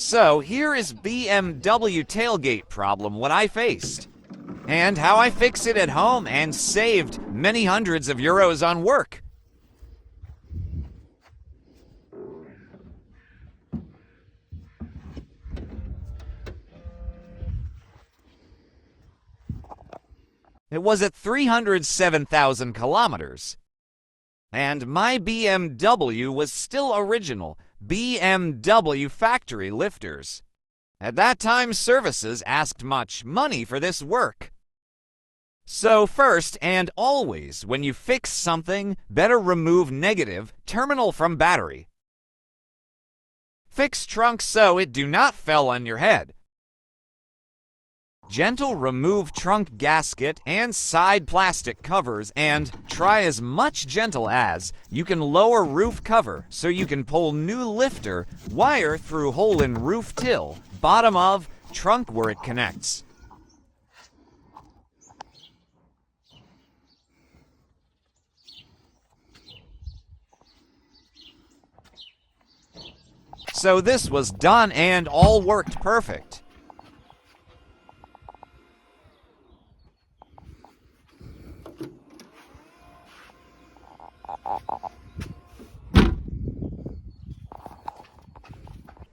So here is BMW tailgate problem what I faced, and how I fixed it at home and saved many hundreds of euros on work. It was at 307,000 kilometers. And my BMW was still original BMW factory lifters. At that time, services asked much money for this work. So first and always, when you fix something, better remove negative terminal from battery. Fix trunk so it do not fell on your head. Gentle remove trunk gasket and side plastic covers, and try as much gentle as you can lower roof cover so you can pull new lifter wire through hole in roof till, bottom of trunk where it connects. So this was done and all worked perfect.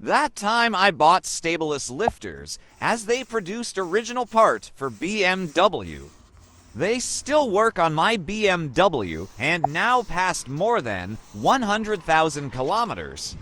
That time I bought Stabilis lifters, as they produced original part for BMW. They still work on my BMW and now passed more than 100,000 kilometers.